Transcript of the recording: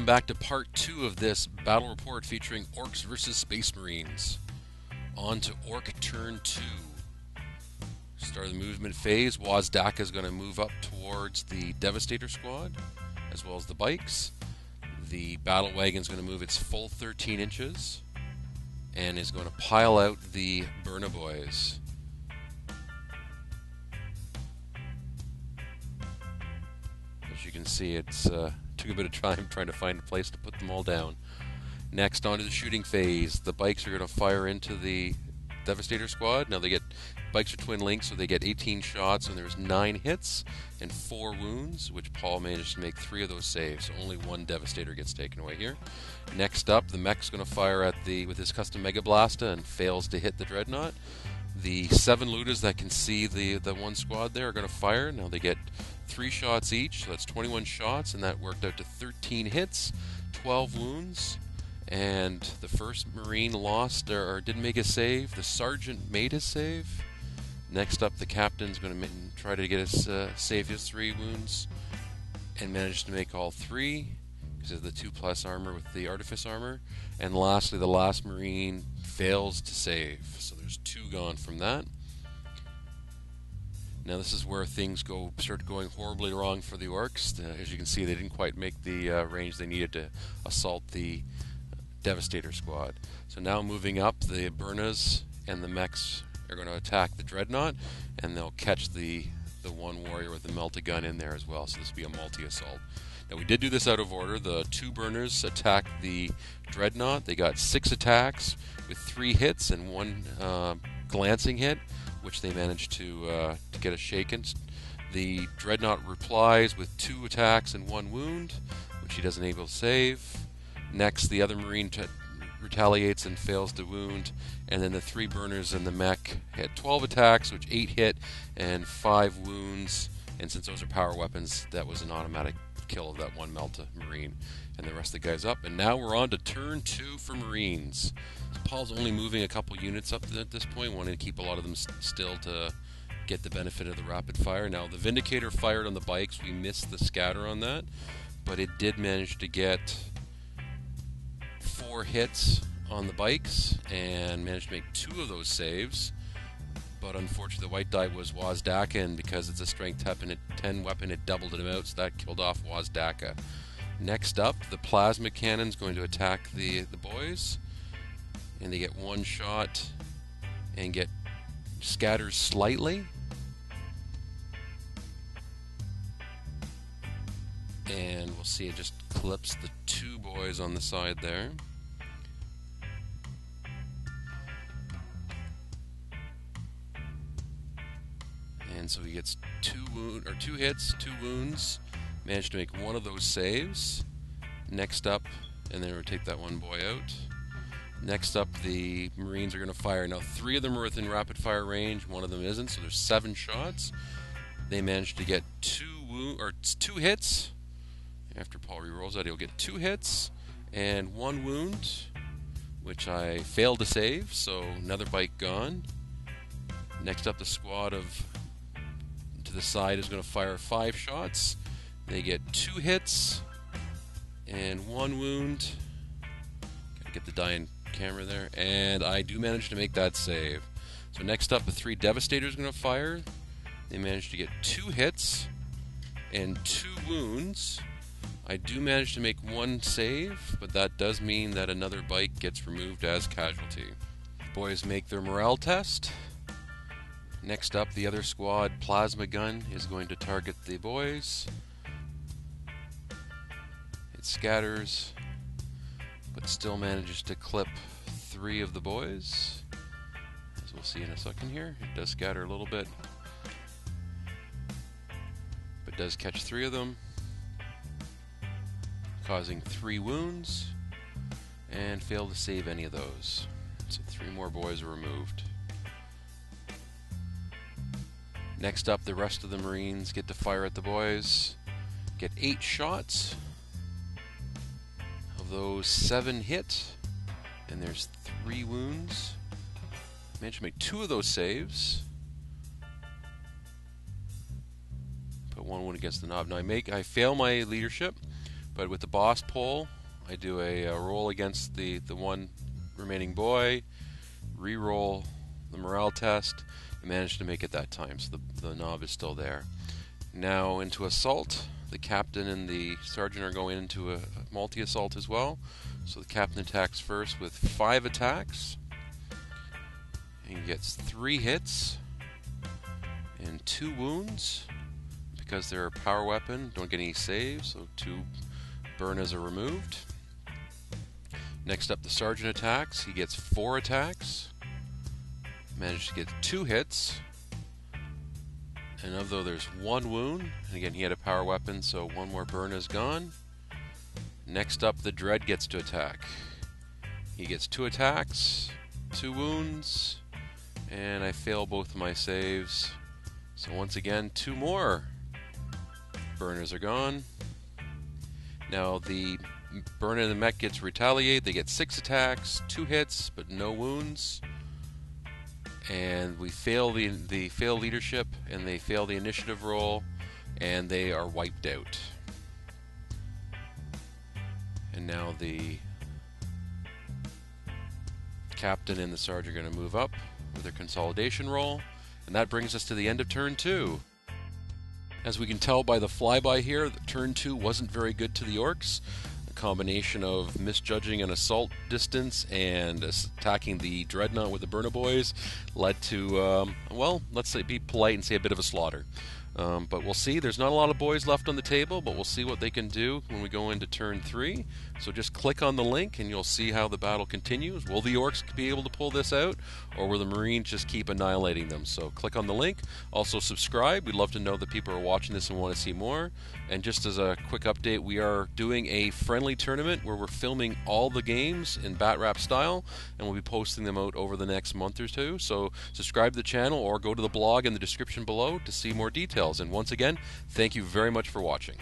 back to part 2 of this battle report featuring Orks versus Space Marines. On to Ork turn 2. Start of the movement phase, Wazdaka is going to move up towards the Devastator squad, as well as the bikes. The battle wagon is going to move its full 13 inches, and is going to pile out the Burna boys. As you can see, it's took a bit of time trying to find a place to put them all down. Next, on to the shooting phase. The bikes are going to fire into the Devastator squad. Now bikes are twin links, so they get 18 shots, and there's 9 hits and 4 wounds, which Paul managed to make 3 of those saves. So only 1 Devastator gets taken away here. Next up, the mech's going to fire with his custom Mega Blasta and fails to hit the Dreadnought. The 7 looters that can see the one squad there are going to fire. Now they get 3 shots each, so that's 21 shots, and that worked out to 13 hits, 12 wounds. And the first Marine lost or didn't make a save. The Sergeant made his save. Next up, the Captain's going to try to save his 3 wounds, and managed to make all 3 because of the 2+ armor with the Artifice armor. And lastly, the last Marine fails to save, so there's 2 gone from that. Now this is where things start going horribly wrong for the Orks. As you can see, they didn't quite make the range they needed to assault the Devastator squad. So now moving up, the Burnas and the mechs are going to attack the Dreadnought, and they'll catch the one warrior with the Melt-A-Gun in there as well, so this will be a multi-assault. Now we did do this out of order. The 2 Burners attacked the Dreadnought. They got 6 attacks with 3 hits and 1 glancing hit, which they managed to get a shaken. The Dreadnought replies with 2 attacks and 1 wound, which he doesn't able to save. Next, the other Marine retaliates and fails to wound, and then the 3 Burners and the mech had 12 attacks, which 8 hit and 5 wounds. And since those are power weapons, that was an automatic kill of that 1 Melta Marine, and the rest of the guys up. And now we're on to turn 2 for Marines. Paul's only moving a couple units up at this point, wanting to keep a lot of them still to get the benefit of the rapid fire. Now the Vindicator fired on the bikes. We missed the scatter on that, but it did manage to get 4 hits on the bikes and managed to make 2 of those saves. But unfortunately, the white die was Wazdaka, and because it's a strength 10 weapon, it doubled him out, so that killed off Wazdaka. Next up, the Plasma Cannon's going to attack the boys, and they get 1 shot and get scatters slightly. And we'll see it just clips the 2 boys on the side there. And so he gets 2 hits, 2 wounds. Managed to make 1 of those saves. Next up, and then we'll take that 1 boy out. Next up, the Marines are going to fire. Now 3 of them are within rapid fire range, 1 of them isn't, so there's 7 shots. They managed to get 2 hits. After Paul re-rolls that, he'll get 2 hits and 1 wound, which I failed to save, so another bike gone. Next up, the squad to the side is going to fire 5 shots. They get 2 hits and 1 wound. Gotta get the die in camera there, and I do manage to make that save. So next up, the 3 Devastators are going to fire. They managed to get 2 hits and 2 wounds. I do manage to make 1 save, but that does mean that another bike gets removed as casualty. Boys make their morale test. Next up, the other squad Plasma Gun is going to target the boys. It scatters, but still manages to clip 3 of the boys. As we'll see in a second here, it does scatter a little bit, but does catch 3 of them, causing 3 wounds, and failed to save any of those. So 3 more boys are removed. Next up, the rest of the Marines get to fire at the boys. Get 8 shots. Of those, 7 hit, and there's 3 wounds. Managed to make 2 of those saves. Put 1 wound against the knob. Now I fail my leadership, but with the boss pole, I do a roll against the one remaining boy, re-roll the morale test, and manage to make it that time, so the knob is still there. Now into assault. The captain and the sergeant are going into a multi-assault as well. So the captain attacks first with 5 attacks. He gets 3 hits and 2 wounds. Because they're a power weapon, don't get any saves, so 2 burners are removed. Next up, the sergeant attacks. He gets 4 attacks. Managed to get 2 hits. And although there's 1 wound, and again he had a power weapon, so 1 more burn is gone. Next up, the Dread gets to attack. He gets 2 attacks, 2 wounds, and I fail both of my saves. So once again, 2 more burners are gone. Now the burner and the mech gets retaliate. They get 6 attacks, 2 hits, but no wounds. And we fail the fail leadership, and they fail the initiative roll, and they are wiped out. And now the captain and the sergeant are going to move up with their consolidation roll, and that brings us to the end of turn 2. As we can tell by the flyby here, turn 2 wasn't very good to the Orks. Combination of misjudging an assault distance and attacking the dreadnought with the burner boys led to, well, let's say, be polite and say a bit of a slaughter. But we'll see. There's not a lot of boys left on the table, but we'll see what they can do when we go into turn 3. So just click on the link and you'll see how the battle continues. Will the Orks be able to pull this out, or will the Marines just keep annihilating them? So click on the link. Also subscribe. We'd love to know that people are watching this and want to see more. And just as a quick update, we are doing a friendly tournament where we're filming all the games in BatRep style, and we'll be posting them out over the next month or 2. So subscribe to the channel or go to the blog in the description below to see more details. And once again, thank you very much for watching.